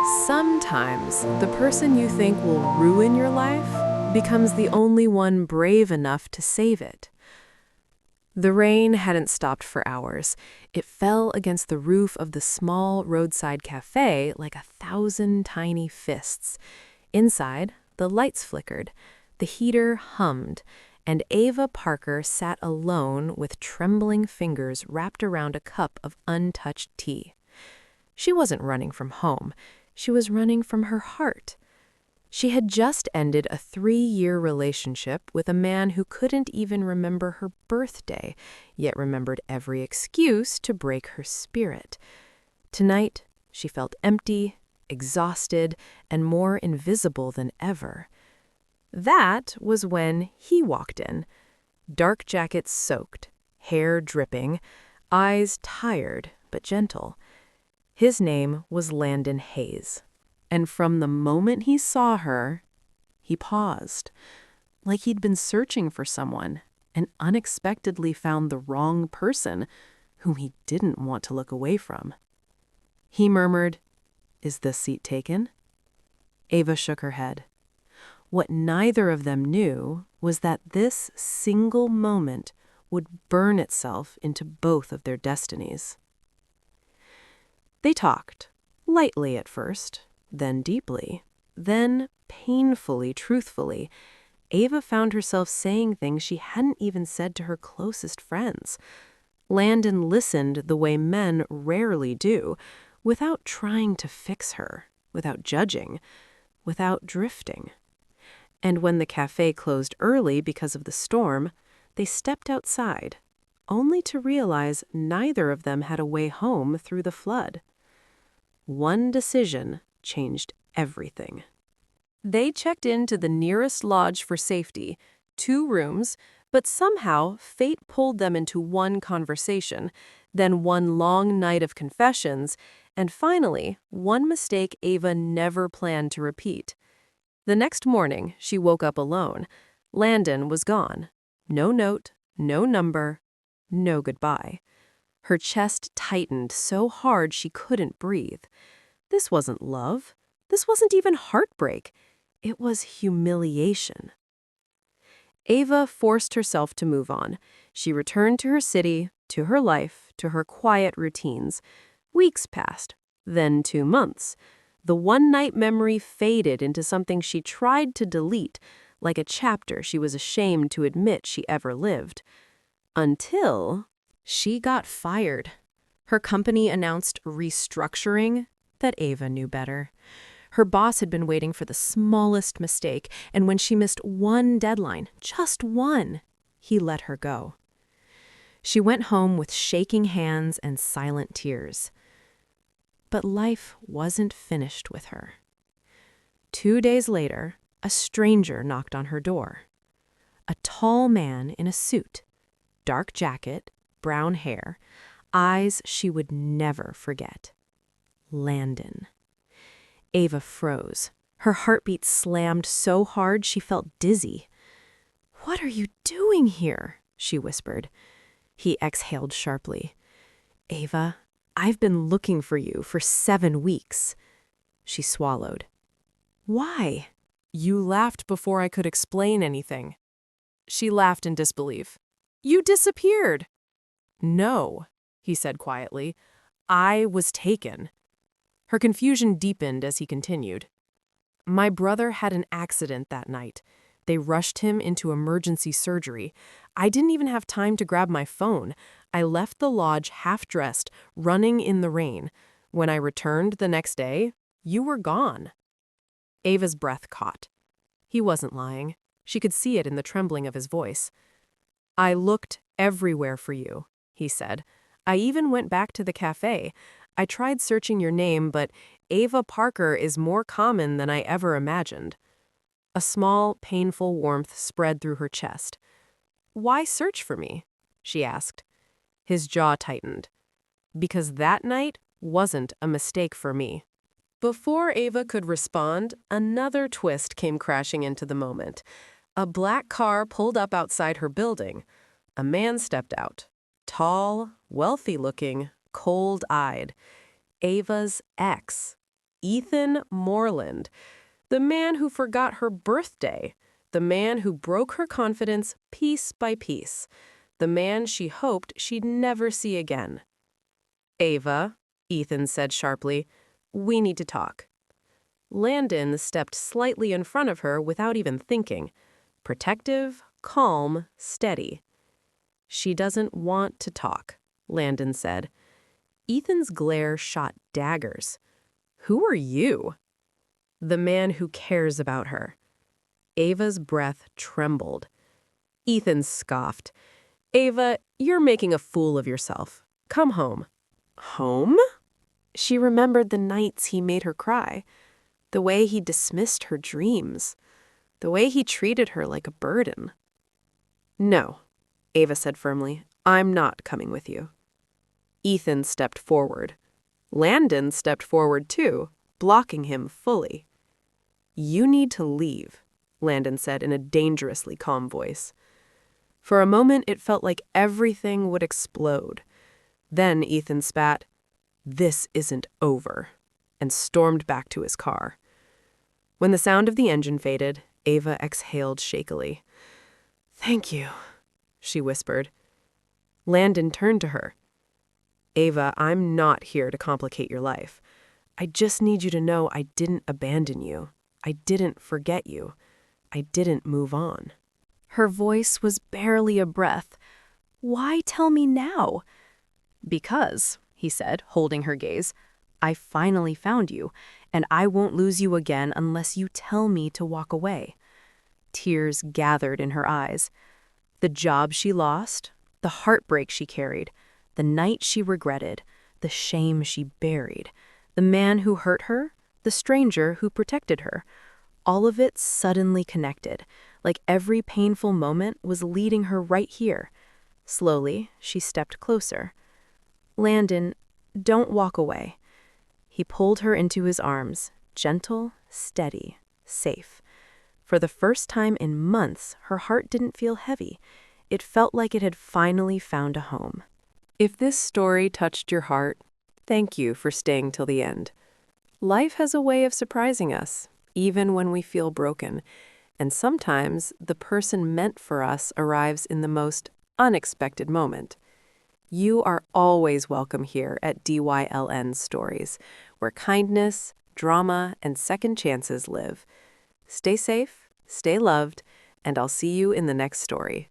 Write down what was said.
Sometimes the person you think will ruin your life becomes the only one brave enough to save it. The rain hadn't stopped for hours. It fell against the roof of the small roadside cafe like 1,000 tiny fists. Inside, the lights flickered, the heater hummed, and Ava Parker sat alone with trembling fingers wrapped around a cup of untouched tea. She wasn't running from home. She was running from her heart. She had just ended a 3-year relationship with a man who couldn't even remember her birthday, yet remembered every excuse to break her spirit. Tonight, she felt empty, exhausted, and more invisible than ever. That was when he walked in, dark jacket soaked, hair dripping, eyes tired but gentle. His name was Landon Hayes, and from the moment he saw her, he paused, like he'd been searching for someone and unexpectedly found the wrong person whom he didn't want to look away from. He murmured, "Is this seat taken?" Ava shook her head. What neither of them knew was that this single moment would burn itself into both of their destinies. They talked, lightly at first, then deeply, then painfully truthfully. Ava found herself saying things she hadn't even said to her closest friends. Landon listened the way men rarely do, without trying to fix her, without judging, without drifting. And when the cafe closed early because of the storm, they stepped outside, only to realize neither of them had a way home through the flood. One decision changed everything. They checked into the nearest lodge for safety, 2 rooms, but somehow fate pulled them into one conversation, then one long night of confessions, and finally, one mistake Ava never planned to repeat. The next morning, she woke up alone. Landon was gone. No note, no number, no goodbye. Her chest tightened so hard she couldn't breathe. This wasn't love. This wasn't even heartbreak. It was humiliation. Ava forced herself to move on. She returned to her city, to her life, to her quiet routines. Weeks passed, then 2 months. The one-night memory faded into something she tried to delete, like a chapter she was ashamed to admit she ever lived. Until she got fired. Her company announced restructuring that Ava knew better. Her boss had been waiting for the smallest mistake, and when she missed one deadline, just one, he let her go. She went home with shaking hands and silent tears. But life wasn't finished with her. 2 days later, a stranger knocked on her door. A tall man in a suit, dark jacket, brown hair, eyes she would never forget. Landon. Ava froze. Her heartbeat slammed so hard she felt dizzy. "What are you doing here?" she whispered. He exhaled sharply. "Ava, I've been looking for you for 7 weeks." She swallowed. "Why?" "You laughed before I could explain anything." She laughed in disbelief. "You disappeared." "No," he said quietly. "I was taken." Her confusion deepened as he continued. "My brother had an accident that night. They rushed him into emergency surgery. I didn't even have time to grab my phone. I left the lodge half-dressed, running in the rain. When I returned the next day, you were gone." Ava's breath caught. He wasn't lying. She could see it in the trembling of his voice. "I looked everywhere for you," he said. "I even went back to the cafe. I tried searching your name, but Ava Parker is more common than I ever imagined." A small, painful warmth spread through her chest. "Why search for me?" she asked. His jaw tightened. "Because that night wasn't a mistake for me." Before Ava could respond, another twist came crashing into the moment. A black car pulled up outside her building. A man stepped out. Tall, wealthy-looking, cold-eyed. Ava's ex. Ethan Moreland, the man who forgot her birthday, the man who broke her confidence piece by piece, the man she hoped she'd never see again. "Ava," Ethan said sharply, "we need to talk." Landon stepped slightly in front of her without even thinking. Protective, calm, steady. "She doesn't want to talk," Landon said. Ethan's glare shot daggers. "Who are you?" "The man who cares about her." Ava's breath trembled. Ethan scoffed. "Ava, you're making a fool of yourself. Come home." Home? She remembered the nights he made her cry, the way he dismissed her dreams, the way he treated her like a burden. "No," Ava said firmly, "I'm not coming with you." Ethan stepped forward. Landon stepped forward too, blocking him fully. "You need to leave," Landon said in a dangerously calm voice. For a moment it felt like everything would explode. Then Ethan spat, "This isn't over," and stormed back to his car. When the sound of the engine faded, Ava exhaled shakily. "Thank you," she whispered. Landon turned to her. "Ava, I'm not here to complicate your life. I just need you to know I didn't abandon you. I didn't forget you. I didn't move on." Her voice was barely a breath. "Why tell me now?" "Because," he said, holding her gaze, "I finally found you, and I won't lose you again unless you tell me to walk away." Tears gathered in her eyes. The job she lost, the heartbreak she carried, the night she regretted, the shame she buried, the man who hurt her, the stranger who protected her, all of it suddenly connected, like every painful moment was leading her right here. Slowly, she stepped closer. "Landon, don't walk away." He pulled her into his arms, gentle, steady, safe. For the first time in months, her heart didn't feel heavy. It felt like it had finally found a home. If this story touched your heart, thank you for staying till the end. Life has a way of surprising us, even when we feel broken, and sometimes the person meant for us arrives in the most unexpected moment. You are always welcome here at DYLN Stories, where kindness, drama, and second chances live. Stay safe, stay loved, and I'll see you in the next story.